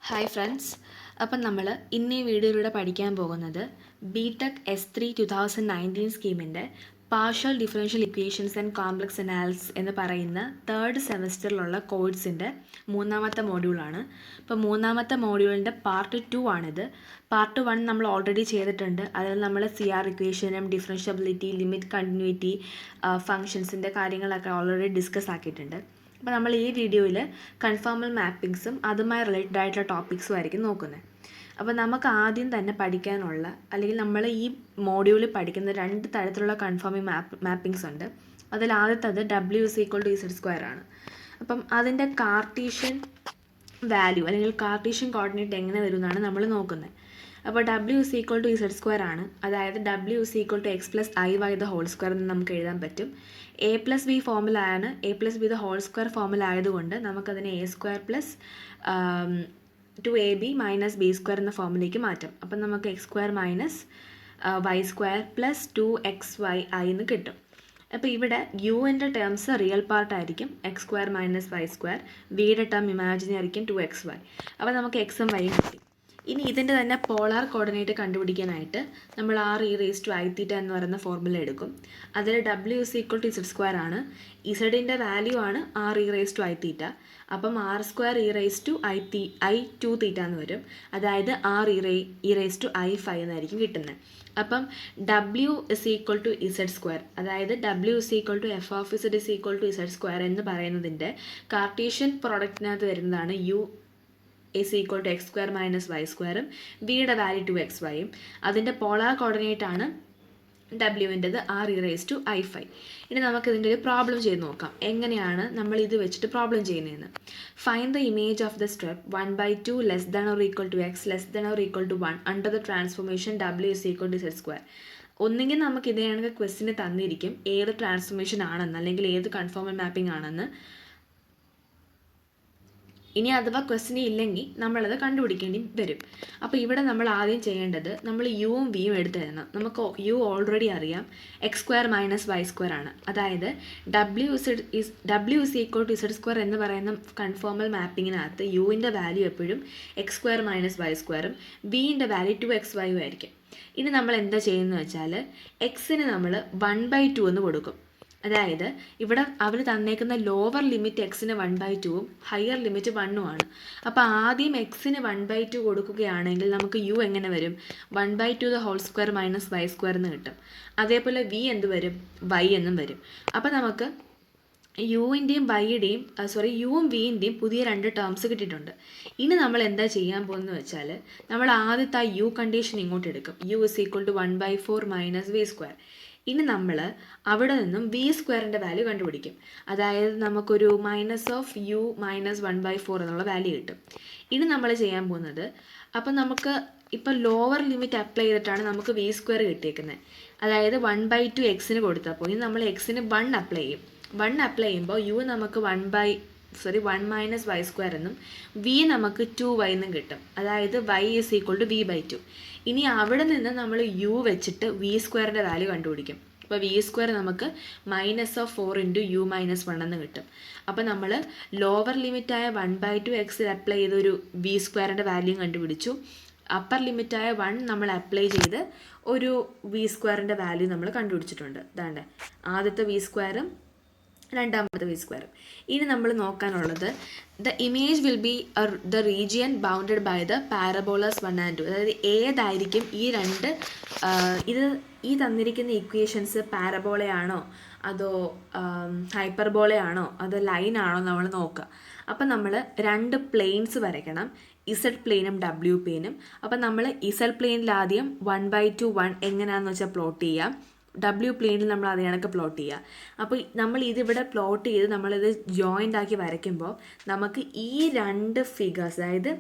Hi friends, അപ്പം നമ്മൾ ഇന്ന് ഈ വീഡിയോയിലൂടെ പഠിക്കാൻ പോകുന്നത് ബിടെക് S3 2019 സ്കീമിൻ്റെ partial differential equations and complex analysis എന്ന് പറയുന്ന തേർഡ് സെമസ്റ്ററിലുള്ള കോഴ്സിൻ്റെ മൂന്നാമത്തെ മോഡ്യൂളാണ്. അപ്പോൾ മൂന്നാമത്തെ മോഡ്യൂളിൻ്റെ പാർട്ട് 2 ആണിത്. പാർട്ട് 1 നമ്മൾ ഓൾറെഡി ചെയ്തിട്ടുണ്ട്. അതിൽ നമ്മൾ CR ഇക്വേഷനും ഡിഫറൻഷ്യബിലിറ്റി, ലിമിറ്റ് കണ്ടിന്യൂറ്റി, ഫങ്ഷൻസിൻ്റെ കാര്യങ്ങളൊക്കെ ഓൾറെഡി ഡിസ്കസ് ആക്കിയിട്ടുണ്ട്. അപ്പോൾ നമ്മൾ ഈ വീഡിയോയിൽ കൺഫോമൽ മാപ്പിങ്സും അതുമായി റിലേറ്റഡ് ആയിട്ടുള്ള ടോപ്പിക്സും ആയിരിക്കും നോക്കുന്നത്. അപ്പോൾ നമുക്ക് ആദ്യം തന്നെ പഠിക്കാനുള്ള അല്ലെങ്കിൽ നമ്മൾ ഈ മോഡ്യൂളിൽ പഠിക്കുന്ന രണ്ട് തരത്തിലുള്ള കൺഫോമിങ് മാപ്പിങ്സ് ഉണ്ട്. അതിൽ ആദ്യത്തത് W=Z² ആണ്. അപ്പം അതിൻ്റെ കാർട്ടീഷ്യൻ വാല്യൂ അല്ലെങ്കിൽ കാർട്ടീഷ്യൻ കോർഡിനേറ്റ് എങ്ങനെ വരും എന്നാണ് നമ്മൾ നോക്കുന്നത്. അപ്പോൾ W=Z² ആണ്. അതായത് W=x+iy² എന്ന് നമുക്ക് എഴുതാൻ പറ്റും. A+B ഫോമിൽ ആണ്. A+B² ഫോമിൽ ആയതുകൊണ്ട് നമുക്കതിനെ A² + 2AB - B² എന്ന ഫോമിലേക്ക് മാറ്റാം. അപ്പം നമുക്ക് x² - y² + 2xyi എന്ന് കിട്ടും. അപ്പോൾ ഇവിടെ യുവിൻ്റെ ടേംസ് റിയൽ പാർട്ടായിരിക്കും x² - y², വിയുടെ ടേം ഇമാജിനറി ആയിരിക്കും 2xy. അപ്പോൾ നമുക്ക് എക്സും വൈയും കിട്ടി. ഇനി ഇതിൻ്റെ തന്നെ പോളാർ കോർഡിനേറ്റ് കണ്ടുപിടിക്കാനായിട്ട് നമ്മൾ r(e⁻i⁻θ എന്ന് പറയുന്ന ഫോർമുല എടുക്കും. അതിൽ W=Z² ആണ്. ഇസഡിൻ്റെ വാല്യൂ ആണ് r(e⁻i⁻θ). അപ്പം r²e⁻i²θ എന്ന് വരും. അതായത് r(e⁻i⁵ എന്നായിരിക്കും കിട്ടുന്നത്. അപ്പം W=Z², അതായത് W=f(z)Z² എന്ന് പറയുന്നതിൻ്റെ കാർട്ടീഷ്യൻ പ്രോഡക്റ്റിനകത്ത് വരുന്നതാണ് U=x² - y², വിയുടെ വാല്യൂ 2xy. അതിൻ്റെ പോളാർ കോർഡിനേറ്റ് ആണ് ഡബ്ല്യുവിൻ്റെത് r(e⁻i⁵). ഇനി നമുക്കിതിൻ്റെ ഒരു പ്രോബ്ലം ചെയ്ത് നോക്കാം. എങ്ങനെയാണ് നമ്മൾ ഇത് വെച്ചിട്ട് പ്രോബ്ലം ചെയ്യുന്നതെന്ന്. Find the image of the step 1/2 < x < 1 under the transformation W=Z². ഒന്നുകിൽ നമുക്ക് ഇതേയാണെങ്കിൽ ക്വസ്റ്റിന് തന്നിരിക്കും ഏത് ട്രാൻസ്ഫോർമേഷൻ ആണെന്ന് അല്ലെങ്കിൽ ഏത് കൺഫോമൽ മാപ്പിംഗ് ആണെന്ന്. ഇനി അഥവാ ക്വസ്റ്റിന് ഇല്ലെങ്കിൽ നമ്മളത് കണ്ടുപിടിക്കേണ്ടി വരും. അപ്പോൾ ഇവിടെ നമ്മൾ ആദ്യം ചെയ്യേണ്ടത് നമ്മൾ യുവും വിയും എടുത്ത് തരണം. നമുക്ക് യു ഓൾറെഡി അറിയാം, x² - y² ആണ്. അതായത് W=Z² എന്ന് പറയുന്ന കൺഫോമൽ മാപ്പിങ്ങിനകത്ത് യുവിൻ്റെ വാല്യൂ എപ്പോഴും x² - y², വിൻ്റെ വാല്യൂ 2xy ആയിരിക്കും. ഇനി നമ്മൾ എന്താ ചെയ്യുന്നത് വെച്ചാൽ എക്സിന് നമ്മൾ 1/2 എന്ന് കൊടുക്കും. അതായത് ഇവിടെ അവർ തന്നേക്കുന്ന ലോവർ ലിമിറ്റ് എക്സിന് 1/2ഉം ഹയർ ലിമിറ്റ് 1ഉം ആണ്. അപ്പോൾ ആദ്യം എക്സിന് 1/2 കൊടുക്കുകയാണെങ്കിൽ നമുക്ക് യു എങ്ങനെ വരും? 1/2² - y² എന്ന് കിട്ടും. അതേപോലെ വി എന്ത് വരും? y എന്നും വരും. അപ്പോൾ നമുക്ക് യുവിൻ്റെയും യുവും വിൻ്റെയും പുതിയ രണ്ട് ടേംസ് കിട്ടിയിട്ടുണ്ട്. ഇനി നമ്മൾ എന്താ ചെയ്യാൻ പോകുന്നത് വെച്ചാൽ നമ്മൾ ആദ്യത്തെ ആ യു കണ്ടീഷൻ ഇങ്ങോട്ട് എടുക്കും. U=1/4 - v². ഇനി നമ്മൾ അവിടെ നിന്നും v²ൻ്റെ വാല്യൂ കണ്ടുപിടിക്കും. അതായത് നമുക്കൊരു -u - 1/4 എന്നുള്ള വാല്യൂ കിട്ടും. ഇനി നമ്മൾ ചെയ്യാൻ പോകുന്നത്, അപ്പം നമുക്ക് ഇപ്പം ലോവർ ലിമിറ്റ് അപ്ലൈ ചെയ്തിട്ടാണ് നമുക്ക് v² കിട്ടിയേക്കുന്നത്. അതായത് 1/2 എക്സിന് കൊടുത്തപ്പോൾ ഇനി നമ്മൾ എക്സിന് 1 അപ്ലൈ ചെയ്യും. 1 അപ്ലൈ ചെയ്യുമ്പോൾ യു നമുക്ക് 1 - y² എന്നും വി നമുക്ക് 2y എന്നും കിട്ടും. അതായത് y=v/2. ഇനി അവിടെ നിന്ന് നമ്മൾ യു വെച്ചിട്ട് v²ൻ്റെ വാല്യൂ കണ്ടുപിടിക്കും. അപ്പോൾ v² നമുക്ക് -4 × u - 1 എന്ന് കിട്ടും. അപ്പോൾ നമ്മൾ ലോവർ ലിമിറ്റായ 1/2 എക്സിൽ അപ്ലൈ ചെയ്തൊരു v²ൻ്റെ വാല്യൂ കണ്ടുപിടിച്ചു. അപ്പർ ലിമിറ്റായ 1 നമ്മൾ അപ്ലൈ ചെയ്ത് ഒരു v²ൻ്റെ വാല്യൂ നമ്മൾ കണ്ടുപിടിച്ചിട്ടുണ്ട്. അതാണ്ട് ആദ്യത്തെ v², രണ്ടാമത്തെ v². ഇനി നമ്മൾ നോക്കാനുള്ളത് the image will be the region bounded by the parabolas 1 and 2. അതായത് ഏതായിരിക്കും ഈ തന്നിരിക്കുന്ന ഇക്വേഷൻസ് പാരബോളയാണോ അതോ ഹൈപ്പർബോളയാണോ അതോ ലൈനാണോ നമ്മൾ നോക്കുക. അപ്പം നമ്മൾ രണ്ട് പ്ലെയിൻസ് വരയ്ക്കണം, ഇസഡ് പ്ലെയിനും W പ്ലെയിനും. അപ്പം നമ്മൾ ഇസഡ് പ്ലെയിനിൽ ആദ്യം 1/2 1 എങ്ങനെയാണെന്ന് വെച്ചാൽ പ്ലോട്ട് ചെയ്യാം. W പ്ലെയിനിൽ നമ്മൾ അത് കണക്ക് പ്ലോട്ട് ചെയ്യുക. അപ്പോൾ നമ്മൾ ഇതിവിടെ പ്ലോട്ട് ചെയ്ത് നമ്മളിത് ജോയിൻ്റ് ആക്കി വരയ്ക്കുമ്പോൾ നമുക്ക് ഈ രണ്ട് ഫിഗേഴ്സ്, അതായത്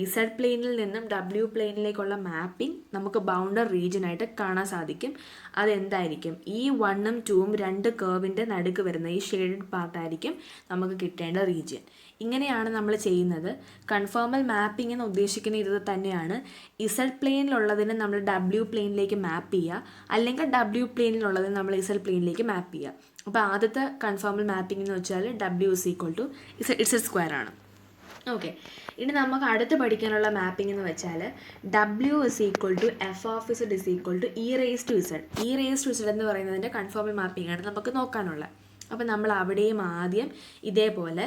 ഇസഡ് പ്ലെയിനിൽ നിന്നും W പ്ലെയിനിലേക്കുള്ള മാപ്പിംഗ് നമുക്ക് ബൗണ്ടർ റീജിയനായിട്ട് കാണാൻ സാധിക്കും. അതെന്തായിരിക്കും? ഈ 1ഉം 2ഉം രണ്ട് കർവിൻ്റെ നടുക്ക് വരുന്ന ഈ ഷെയ്ഡഡ് പാർട്ടായിരിക്കും നമുക്ക് കിട്ടേണ്ട റീജിയൻ. ഇങ്ങനെയാണ് നമ്മൾ ചെയ്യുന്നത്. കൺഫോമൽ മാപ്പിംഗ് എന്ന് ഉദ്ദേശിക്കുന്ന ഇത് തന്നെയാണ്. ഇസഡ് പ്ലെയിനിലുള്ളതിന് നമ്മൾ W പ്ലെയിനിലേക്ക് മാപ്പ് ചെയ്യുക, അല്ലെങ്കിൽ W പ്ലെയിനിലുള്ളതിന് നമ്മൾ ഇസഡ് പ്ലെയിനിലേക്ക് മാപ്പ് ചെയ്യുക. അപ്പോൾ ആദ്യത്തെ കൺഫോമൽ മാപ്പിംഗ് എന്ന് വെച്ചാൽ W=Z² ആണ്. ഓക്കെ, ഇനി നമുക്ക് അടുത്ത് പഠിക്കാനുള്ള മാപ്പിംഗ് എന്ന് വെച്ചാൽ W is equal to F of Z is equal to E raise to Z. E raise to Z എന്ന് പറയുന്നതിൻ്റെ കൺഫോമൽ മാപ്പിംഗ് ആണ് നമുക്ക് നോക്കാനുള്ളത്. അപ്പോൾ നമ്മൾ അവിടെയും ആദ്യം ഇതേപോലെ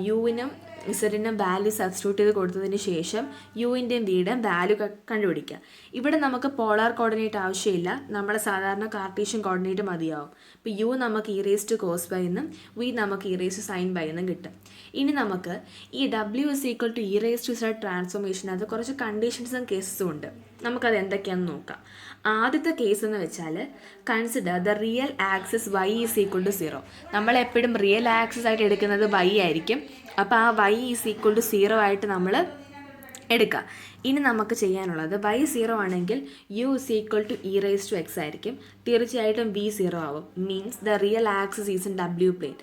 യുവിനും ഇസഡിനും വാല്യൂ സബ്സ്റ്റിറ്റ്യൂട്ട് ചെയ്ത് കൊടുത്തതിന് ശേഷം യുവിൻ്റെയും വിയുടെയും വാല്യൂ കണ്ടുപിടിക്കുക. ഇവിടെ നമുക്ക് പോളാർ കോർഡിനേറ്റ് ആവശ്യമില്ല, നമ്മുടെ സാധാരണ കാർട്ടീഷ്യൻ കോർഡിനേറ്റ് മതിയാവും. ഇപ്പോൾ യു നമുക്ക് e raise to cos by എന്നും വി നമുക്ക് e raise to sine by എന്നും കിട്ടും. ഇനി നമുക്ക് ഈ W is equal to E raise to Z ട്രാൻസ്ഫോർമേഷനകത്ത് കുറച്ച് കണ്ടീഷൻസും കേസസും ഉണ്ട്. നമുക്കത് എന്തൊക്കെയാണെന്ന് നോക്കാം. ആദ്യത്തെ കേസ് എന്ന് വെച്ചാൽ consider the real axis Y is equal to 0. നമ്മളെപ്പോഴും റിയൽ ആക്സിസ് ആയിട്ട് എടുക്കുന്നത് വൈ ആയിരിക്കും. അപ്പോൾ ആ വൈ ഈസ് ഈക്വൽ ടു 0 ആയിട്ട് നമ്മൾ എടുക്കുക. ഇനി നമുക്ക് ചെയ്യാനുള്ളത് y 0 ആണെങ്കിൽ u is equal to E raise to X ആയിരിക്കും. തീർച്ചയായിട്ടും v 0 ആവും. Means the real axis is in W plane.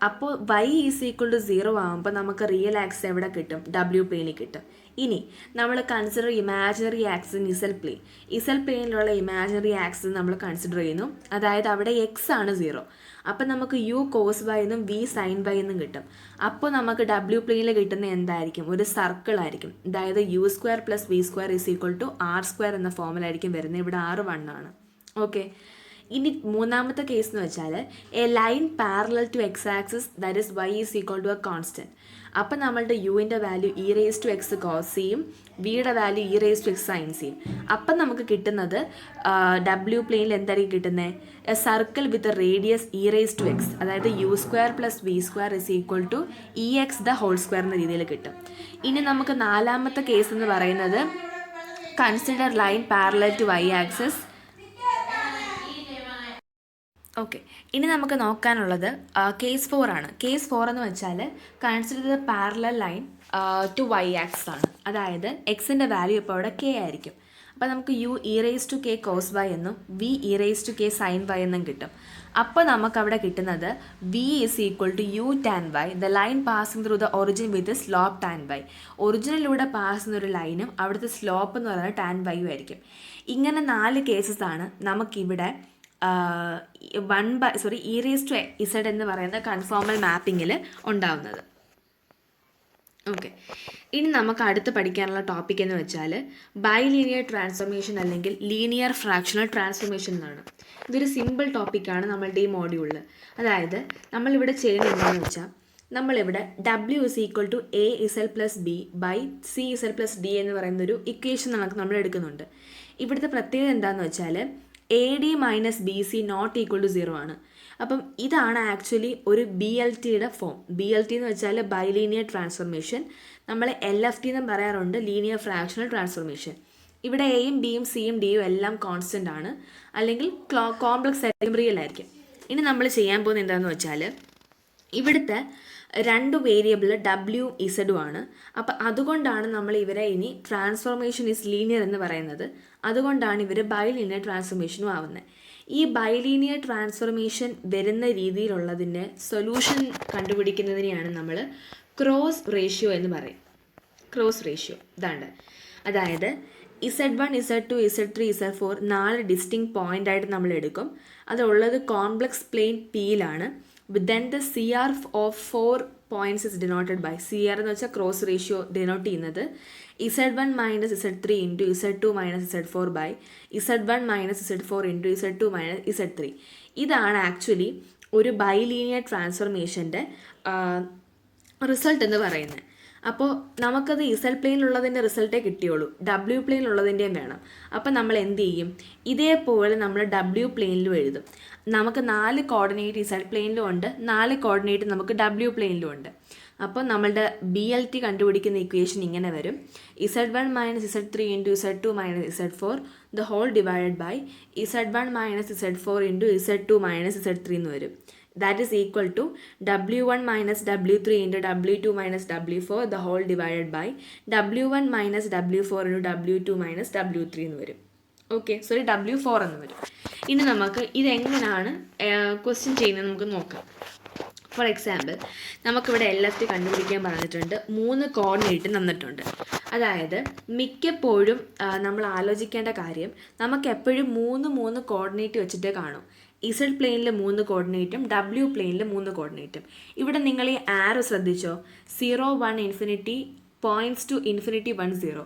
അപ്പോൾ y ഈസ് ഈക്വൽ ടു 0 ആകുമ്പോൾ നമുക്ക് റിയൽ ആക്സിസ് എവിടെ കിട്ടും? ഡബ്ല്യു പ്ലെയിനിൽ കിട്ടും. ഇനി നമ്മൾ consider imaginary axis in Z plane. Z പ്ലെയിനിലുള്ള ഇമാജിനറി ആക്സിസ് നമ്മൾ കൺസിഡർ ചെയ്യുന്നു. അതായത് അവിടെ എക്സ് ആണ് 0. അപ്പം നമുക്ക് യു കോസ് ബൈ എന്നും വി സൈൻ ബൈ എന്നും കിട്ടും. അപ്പോൾ നമുക്ക് ഡബ്ല്യു പ്ലെയിനിൽ കിട്ടുന്ന എന്തായിരിക്കും? ഒരു സർക്കിൾ ആയിരിക്കും. അതായത് U square plus V square is equal to R square എന്ന ഫോമിലായിരിക്കും വരുന്നത്. ഇവിടെ ആറ് 1 ആണ്. ഓക്കെ, ഇനി മൂന്നാമത്തെ കേസ് എന്ന് വെച്ചാൽ a line parallel to X axis that is Y is equal to a constant. അപ്പം നമ്മളുടെ യുവിൻ്റെ value e raise to X cos സിയും വിയുടെ value e raise to X sine സിയും. അപ്പം നമുക്ക് കിട്ടുന്നത് ഡബ്ല്യു പ്ലെയിനിൽ എന്തായിരിക്കും കിട്ടുന്നത്? A circle with radius e raise to X, അതായത് U square plus V square is equal to e X the whole square എന്ന രീതിയിൽ കിട്ടും. ഇനി നമുക്ക് നാലാമത്തെ കേസ് എന്ന് പറയുന്നത് consider line parallel to Y axis. Okay, ഇനി നമുക്ക് നോക്കാനുള്ളത് കേസ് 4 ആണ്. കേസ് 4 എന്ന് വെച്ചാൽ consider the parallel line to Y axis ആണ്. അതായത് എക്സിൻ്റെ വാല്യൂ ഇപ്പോൾ അവിടെ കെ ആയിരിക്കും. അപ്പോൾ നമുക്ക് U e raise to K cos by എന്നും V e raise to K sine by എന്നും കിട്ടും. അപ്പോൾ നമുക്കവിടെ കിട്ടുന്നത് V is equal to U tan by the line passing through the origin with slope tan by. ഒറിജിനിലൂടെ pass ചെയ്യുന്ന ഒരു ലൈനും അവിടുത്തെ സ്ലോപ്പ് എന്ന് പറയുന്നത് ടാൻ ബൈയും ആയിരിക്കും. ഇങ്ങനെ 4 കേസസ് ആണ് നമുക്കിവിടെ ഇ റേസ് ടു ഇസഡ് എന്ന് പറയുന്ന കൺഫോമൽ മാപ്പിങ്ങിൽ ഉണ്ടാവുന്നത്. ഓക്കെ, ഇനി നമുക്ക് അടുത്ത് പഠിക്കാനുള്ള ടോപ്പിക് എന്ന് വെച്ചാൽ ബൈലീനിയർ ട്രാൻസ്ഫോർമേഷൻ അല്ലെങ്കിൽ ലീനിയർ ഫ്രാക്ഷണൽ ട്രാൻസ്ഫോർമേഷൻ എന്നാണ്. ഇതൊരു സിമ്പിൾ ടോപ്പിക്കാണ് നമ്മളുടെ ഈ മോഡ്യൂളിൽ. അതായത് നമ്മളിവിടെ ചെയ്യുന്നത് എന്താണെന്ന് വെച്ചാൽ നമ്മളിവിടെ W is equal to A z plus B by C z plus D എന്ന് പറയുന്നൊരു ഇക്വേഷൻ നമ്മൾ എടുക്കുന്നുണ്ട്. ഇവിടുത്തെ പ്രത്യേകത എന്താണെന്ന് വെച്ചാൽ A D minus B C not equal to 0 ആണ്. അപ്പം ഇതാണ് ആക്ച്വലി ഒരു ബി എൽ ടിയുടെ ഫോം. ബി എൽ ടി എന്ന് വെച്ചാൽ ബൈലീനിയർ ട്രാൻസ്ഫോർമേഷൻ. നമ്മൾ എൽ എഫ് ടി എന്നും പറയാറുണ്ട്, ലീനിയർ ഫ്രാക്ഷണൽ ട്രാൻസ്ഫോർമേഷൻ. ഇവിടെ എയും ബിയും സിയും ഡിയും എല്ലാം കോൺസ്റ്റൻ്റ് ആണ്, അല്ലെങ്കിൽ കോംപ്ലക്സ് ആയിരിക്കും, റിയൽ ആയിരിക്കും. ഇനി നമ്മൾ ചെയ്യാൻ പോകുന്നത് എന്താണെന്ന് വെച്ചാൽ ഇവിടുത്തെ 2 വേരിയബിൾ ഡബ്ല്യു ഇസഡും ആണ്. അപ്പം അതുകൊണ്ടാണ് നമ്മൾ ഇവരെ ഇനി ട്രാൻസ്ഫോർമേഷൻ ഈസ് ലീനിയർ എന്ന് പറയുന്നത്. അതുകൊണ്ടാണ് ഇവർ ബൈലീനിയർ ട്രാൻസ്ഫോർമേഷനും ആവുന്നത്. ഈ ബൈലീനിയർ ട്രാൻസ്ഫോർമേഷൻ വരുന്ന രീതിയിലുള്ളതിൻ്റെ സൊല്യൂഷൻ കണ്ടുപിടിക്കുന്നതിനെയാണ് നമ്മൾ ക്രോസ് റേഷ്യോ എന്ന് പറയും. ക്രോസ് റേഷ്യോ ഇതാണ്. അതായത് Z1, Z2, Z3, Z4 4 distinct point ആയിട്ട് നമ്മൾ എടുക്കും. അതുള്ളത് കോംപ്ലക്സ് പ്ലെയിൻ പിയിലാണ്. then the CR of 4 points is denoted by CR എന്ന് വെച്ചാൽ ക്രോസ് റേഷ്യോ ഡിനോട്ട് ചെയ്യുന്നത് Z1 minus Z3 into Z2 minus Z4 by Z1 minus Z4 into Z2 minus Z3. ഇതാണ് actually ഒരു ബൈലീനിയർ ട്രാൻസ്ഫോർമേഷൻ്റെ റിസൾട്ട് എന്ന് പറയുന്നത്. അപ്പോൾ നമുക്കത് ഇസൽ പ്ലെയിനിലുള്ളതിൻ്റെ റിസൾട്ടേ കിട്ടിയുള്ളൂ, ഡബ്ല്യു പ്ലെയിനിലുള്ളതിൻ്റെയും വേണം. അപ്പോൾ നമ്മൾ എന്ത് ചെയ്യും? ഇതേപോലെ നമ്മൾ ഡബ്ല്യു പ്ലെയിനിലും എഴുതും. നമുക്ക് 4 കോർഡിനേറ്റ് ഇസൽ പ്ലെയിനിലും ഉണ്ട്, 4 കോർഡിനേറ്റ് നമുക്ക് ഡബ്ല്യു പ്ലെയിനിലും ഉണ്ട്. അപ്പോൾ നമ്മളുടെ ബി എൽ ടി കണ്ടുപിടിക്കുന്ന ഇക്വേഷൻ ഇങ്ങനെ വരും: Z1 minus Z3 into Z2 minus Z4 the whole divided by Z1 minus Z4 into Z2 minus Z3 എന്ന് വരും. That is equal to W1 minus W3 into W2 minus W4 the whole divided by W1 minus W4 into W2 minus W3 എന്ന് വരും. Okay, sorry W4 എന്ന് വരും. ഇനി നമുക്ക് ഇതെങ്ങനെയാണ് question ചെയ്യുന്നത് നമുക്ക് നോക്കാം. ഫോർ എക്സാമ്പിൾ, നമുക്കിവിടെ LFT കണ്ടുപിടിക്കാൻ പറഞ്ഞിട്ടുണ്ട്, 3 കോർഡിനേറ്റ് തന്നിട്ടുണ്ട്. അതായത് മിക്കപ്പോഴും നമ്മൾ ആലോചിക്കേണ്ട കാര്യം, നമുക്ക് എപ്പോഴും 3 കോർഡിനേറ്റ് വെച്ചിട്ടേ കാണും. ഇസഡ് പ്ലെയിനിൽ 3 കോർഡിനേറ്റും ഡബ്ല്യു പ്ലെയിനിൽ 3 കോർഡിനേറ്റും. ഇവിടെ നിങ്ങൾ ഈ ആരോ ശ്രദ്ധിച്ചോ, 0 1 ഇൻഫിനിറ്റി പോയിൻറ്റ്സ് ടു ഇൻഫിനിറ്റി 1 0.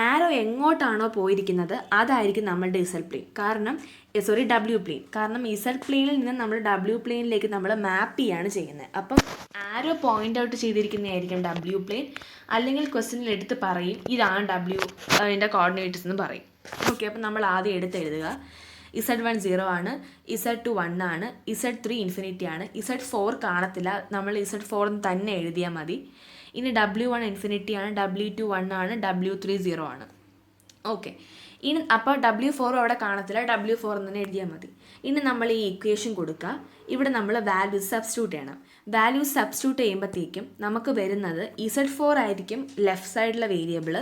ആരോ എങ്ങോട്ടാണോ പോയിരിക്കുന്നത് അതായിരിക്കും നമ്മളുടെ ഇസഡ് പ്ലെയിൻ, കാരണം ഡബ്ല്യു പ്ലെയിൻ. കാരണം ഇസഡ് പ്ലെയിനിൽ നിന്ന് നമ്മൾ ഡബ്ല്യു പ്ലെയിനിലേക്ക് നമ്മൾ മാപ്പ് ചെയ്യാണ് ചെയ്യുന്നത്. അപ്പം ആരോ പോയിൻ്റ് ഔട്ട് ചെയ്തിരിക്കുന്നതായിരിക്കും ഡബ്ല്യു പ്ലെയിൻ. അല്ലെങ്കിൽ ക്വസ്റ്റ്യനിൽ എടുത്ത് പറയും ഇതാണ് ഡബ്ല്യു അതിൻ്റെ കോർഡിനേറ്റ്സ് എന്ന് പറയും. ഓക്കെ, അപ്പം നമ്മൾ ആദ്യം എഴുതുക. Z1 0 ആണ്, Z2 1 ആണ്, Z3 ഇൻഫിനിറ്റി ആണ്, Z4 കാണത്തില്ല, നമ്മൾ Z4 തന്നെ എഴുതിയാൽ മതി. ഇനി W1 ഇൻഫിനിറ്റി ആണ്, W2 1 ആണ്, W3 0 ആണ്. ഓക്കെ, ഇനി അപ്പോൾ W4 അവിടെ കാണത്തില്ല, W4 തന്നെ എഴുതിയാൽ മതി. ഇനി നമ്മൾ ഈ ഇക്വേഷൻ കൊടുക്കുക. ഇവിടെ നമ്മൾ വാല്യൂസ് സബ്സ്റ്റിറ്റ്യൂട്ട് ചെയ്യണം. വാല്യൂസ് സബ്സ്റ്റിറ്റ്യൂട്ട് ചെയ്യുമ്പോഴത്തേക്കും നമുക്ക് വരുന്നത് Z4 ആയിരിക്കും ലെഫ്റ്റ് സൈഡിലെ വേരിയബിൾ,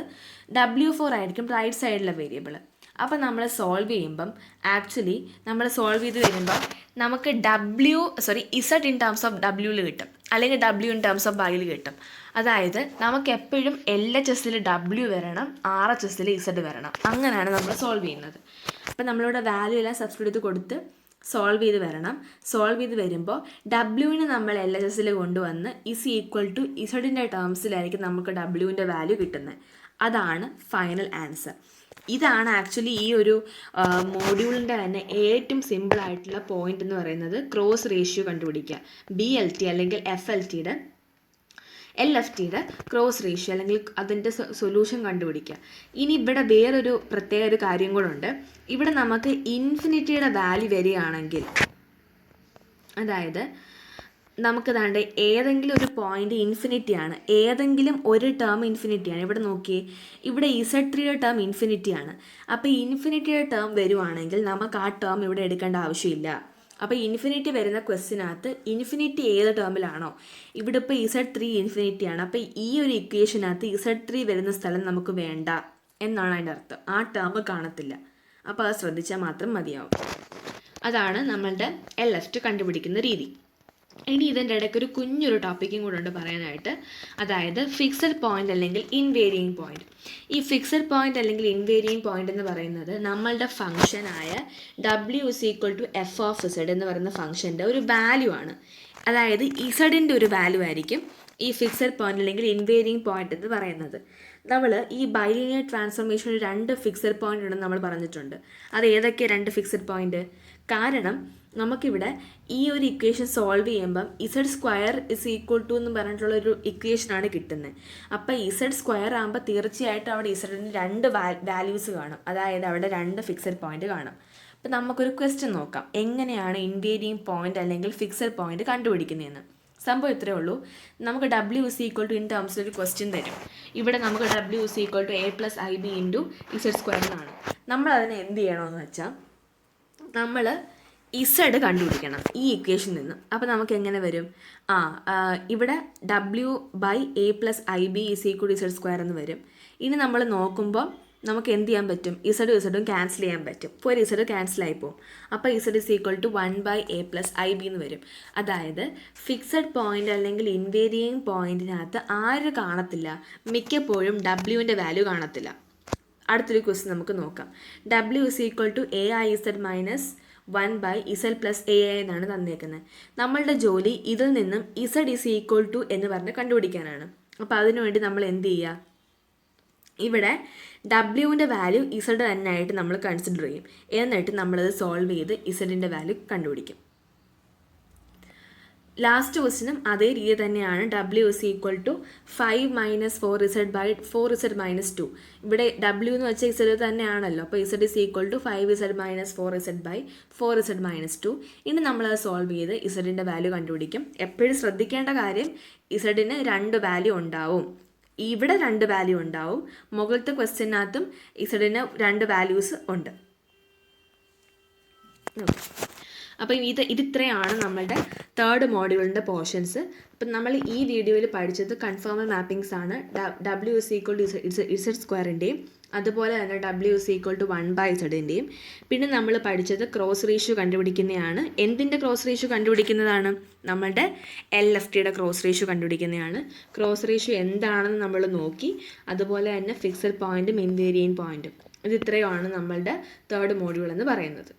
W4 ആയിരിക്കും റൈറ്റ് സൈഡിലെ വേരിയബിൾ. അപ്പോൾ നമ്മൾ സോൾവ് ചെയ്യുമ്പം ആക്ച്വലി നമ്മൾ സോൾവ് ചെയ്ത് വരുമ്പോൾ നമുക്ക് Z ഇൻ ടേംസ് ഓഫ് ഡബ്ല്യൂയിൽ കിട്ടും, അല്ലെങ്കിൽ W ഇൻ ടേംസ് ഓഫ് വൈയിൽ കിട്ടും. അതായത് നമുക്ക് എപ്പോഴും LHSൽ W വരണം, RHSൽ Z വരണം. അങ്ങനെയാണ് നമ്മൾ സോൾവ് ചെയ്യുന്നത്. അപ്പോൾ നമ്മളിവിടെ വാല്യൂ എല്ലാം സബ്സ്റ്റിറ്റ്യൂട്ട് ചെയ്ത് കൊടുത്ത് സോൾവ് ചെയ്ത് വരണം. സോൾവ് ചെയ്ത് വരുമ്പോൾ ഡബ്ല്യുവിനെ നമ്മൾ LHSൽ കൊണ്ടുവന്ന് Z ടേംസിലായിരിക്കും നമുക്ക് ഡബ്ല്യുവിൻ്റെ വാല്യൂ കിട്ടുന്നത്. അതാണ് ഫൈനൽ ആൻസർ. ഇതാണ് ആക്ച്വലി ഈ ഒരു മോഡ്യൂളിൻ്റെ തന്നെ ഏറ്റവും സിമ്പിളായിട്ടുള്ള പോയിന്റ് എന്ന് പറയുന്നത്, ക്രോസ് റേഷ്യോ കണ്ടുപിടിക്കുക. BLT അല്ലെങ്കിൽ FLTയുടെ LFTയുടെ ക്രോസ് റേഷ്യോ അല്ലെങ്കിൽ അതിൻ്റെ സൊല്യൂഷൻ കണ്ടുപിടിക്കുക. ഇനി ഇവിടെ വേറൊരു പ്രത്യേക ഒരു കാര്യം കൂടെ ഉണ്ട്. ഇവിടെ നമുക്ക് ഇൻഫിനിറ്റിയുടെ വാല്യൂ വരികയാണെങ്കിൽ, അതായത് നമുക്ക് ദാണ്ട് ഏതെങ്കിലും ഒരു പോയിന്റ് ഇൻഫിനിറ്റി ആണ്, ഏതെങ്കിലും ഒരു ടേം ഇൻഫിനിറ്റി ആണ്. ഇവിടെ നോക്കിയേ, ഇവിടെ Z3യുടെ ടേം ഇൻഫിനിറ്റി ആണ്. അപ്പോൾ ഇൻഫിനിറ്റിയുടെ ടേം വരുവാണെങ്കിൽ നമുക്ക് ആ ടേം ഇവിടെ എടുക്കേണ്ട ആവശ്യമില്ല. അപ്പോൾ ഇൻഫിനിറ്റി വരുന്ന ക്വസ്റ്റിനകത്ത് ഇൻഫിനിറ്റി ഏത് ടേമിലാണോ, ഇവിടെ ഇപ്പോൾ Z3 ഇൻഫിനിറ്റി ആണ്, അപ്പോൾ ഈ ഒരു ഇക്വേഷനകത്ത് Z3 വരുന്ന സ്ഥലം നമുക്ക് വേണ്ട എന്നാണ് അതിൻ്റെ അർത്ഥം. ആ ടേം കാണത്തില്ല. അപ്പോൾ അത് ശ്രദ്ധിച്ചാൽ മാത്രം മതിയാവും. അതാണ് നമ്മളുടെ LFT കണ്ടുപിടിക്കുന്ന രീതി. ഇനി ഇതിൻ്റെ ഇടയ്ക്ക് ഒരു കുഞ്ഞൊരു ടോപ്പിക്കും കൂടെ ഉണ്ട് പറയാനായിട്ട്, അതായത് ഫിക്സഡ് പോയിന്റ് അല്ലെങ്കിൽ ഇൻവേരിയിങ് പോയിന്റ്. ഈ ഫിക്സഡ് പോയിന്റ് അല്ലെങ്കിൽ ഇൻവേരിയിങ് പോയിന്റ് എന്ന് പറയുന്നത് നമ്മളുടെ ഫംഗ്ഷനായ W = f(z) എന്ന് പറയുന്ന ഫംഗ്ഷൻ്റെ ഒരു വാല്യൂ ആണ്. അതായത് ഇസഡിൻ്റെ ഒരു വാല്യൂ ആയിരിക്കും ഈ ഫിക്സഡ് പോയിന്റ് അല്ലെങ്കിൽ ഇൻവേരിയിങ് പോയിന്റ് എന്ന് പറയുന്നത്. നമ്മൾ ഈ ബൈലിനിയർ ട്രാൻസ്ഫോർമേഷനിൽ 2 ഫിക്സഡ് പോയിന്റ് ഉണ്ടെന്ന് നമ്മൾ പറഞ്ഞിട്ടുണ്ട്. അത് ഏതൊക്കെയാണ് 2 ഫിക്സഡ് പോയിന്റ്? കാരണം നമുക്കിവിടെ ഈ ഒരു ഇക്വേഷൻ സോൾവ് ചെയ്യുമ്പം Z² എന്ന് പറഞ്ഞിട്ടുള്ളൊരു ഇക്വേഷനാണ് കിട്ടുന്നത്. അപ്പോൾ Z² ആകുമ്പോൾ തീർച്ചയായിട്ടും അവിടെ ഇസഡിന് 2 വാല്യൂസ് കാണും, അതായത് അവിടെ 2 ഫിക്സഡ് പോയിന്റ് കാണും. അപ്പോൾ നമുക്കൊരു ക്വസ്റ്റ്യൻ നോക്കാം, എങ്ങനെയാണ് ഇൻവേരിയിങ് പോയിന്റ് അല്ലെങ്കിൽ ഫിക്സഡ് പോയിന്റ് കണ്ടുപിടിക്കുന്നതെന്ന്. സംഭവം ഇത്രയേ ഉള്ളൂ. നമുക്ക് W ഇൻ ടേംസിൽ ഒരു ക്വസ്റ്റ്യൻ തരും. ഇവിടെ നമുക്ക് W a + IB × Z² എന്നാണ്. നമ്മൾ അതിനെ എന്ത് ചെയ്യണമെന്ന് വെച്ചാൽ, നമ്മൾ Z കണ്ടുപിടിക്കണം ഈ ഇക്വേഷനിൽ നിന്ന്. അപ്പോൾ നമുക്ക് എങ്ങനെ വരും? ഇവിടെ W/a + IB = Z² എന്ന് വരും. ഇനി നമ്മൾ നോക്കുമ്പോൾ നമുക്ക് എന്ത് ചെയ്യാൻ പറ്റും? Z ക്യാൻസൽ ചെയ്യാൻ പറ്റും. ഇപ്പോൾ ഒരു Z ക്യാൻസൽ ആയിപ്പോവും. അപ്പോൾ Z = 1/a + IB എന്ന് വരും. അതായത് ഫിക്സഡ് പോയിന്റ് അല്ലെങ്കിൽ ഇൻവേരിയിങ് പോയിന്റിനകത്ത് ആര് കാണത്തില്ല? മിക്കപ്പോഴും ഡബ്ല്യുവിൻ്റെ വാല്യൂ കാണത്തില്ല. അടുത്തൊരു ക്വസ്റ്റ്യൻ നമുക്ക് നോക്കാം. W = aiz - 1/z + ai എന്നാണ് തന്നേക്കുന്നത്. നമ്മളുടെ ജോലി ഇതിൽ നിന്നും Z = എന്ന് പറഞ്ഞ് കണ്ടുപിടിക്കാനാണ്. അപ്പോൾ അതിനുവേണ്ടി നമ്മൾ എന്ത് ചെയ്യുക? ഇവിടെ ഡബ്ല്യുവിൻ്റെ വാല്യൂ Z തന്നെ ആയിട്ട് നമ്മൾ കൺസിഡർ ചെയ്യും. എന്നിട്ട് നമ്മളത് സോൾവ് ചെയ്ത് ഇസഡിൻ്റെ വാല്യൂ കണ്ടുപിടിക്കും. ലാസ്റ്റ് ക്വസ്റ്റിനും അതേ രീതി തന്നെയാണ്. W = 5 - 4z/4z - 2. ഇവിടെ W എന്ന് വെച്ചാൽ Z തന്നെയാണല്ലോ. അപ്പോൾ Z = 5z - 4z/4z - 2. ഇനി നമ്മളത് സോൾവ് ചെയ്ത് ഇസഡിൻ്റെ വാല്യൂ കണ്ടുപിടിക്കും. എപ്പോഴും ശ്രദ്ധിക്കേണ്ട കാര്യം, ഇസഡിന് 2 വാല്യൂ ഉണ്ടാവും. ഇവിടെ 2 വാല്യൂ ഉണ്ടാവും. മുകളിലത്തെ ക്വസ്റ്റ്യനകത്തും ഇസഡിന് 2 വാല്യൂസ് ഉണ്ട്. അപ്പോൾ ഇതിത്രയാണ് നമ്മളുടെ 3rd മോഡ്യൂളിൻ്റെ പോർഷൻസ്. അപ്പം നമ്മൾ ഈ വീഡിയോയിൽ പഠിച്ചത് കൺഫോമൽ മാപ്പിംഗ്സ് ആണ്. W = Z²ൻ്റെയും അതുപോലെ തന്നെ W = 1/z-ൻ്റെയും. പിന്നെ നമ്മൾ പഠിച്ചത് ക്രോസ് റേഷ്യോ കണ്ടുപിടിക്കുന്നതാണ്. എന്തിൻ്റെ ക്രോസ് റേഷ്യോ കണ്ടുപിടിക്കുന്നതാണ്? നമ്മളുടെ LFTയുടെ ക്രോസ് റേഷ്യോ കണ്ടുപിടിക്കുന്നതാണ്. ക്രോസ് റേഷ്യോ എന്താണെന്ന് നമ്മൾ നോക്കി. അതുപോലെ തന്നെ ഫിക്സഡ് പോയിന്റും ഇൻവേരിയിങ് പോയിന്റും. ഇത് ഇത്രയുമാണ് നമ്മളുടെ 3rd മോഡ്യൂൾ എന്ന് പറയുന്നത്.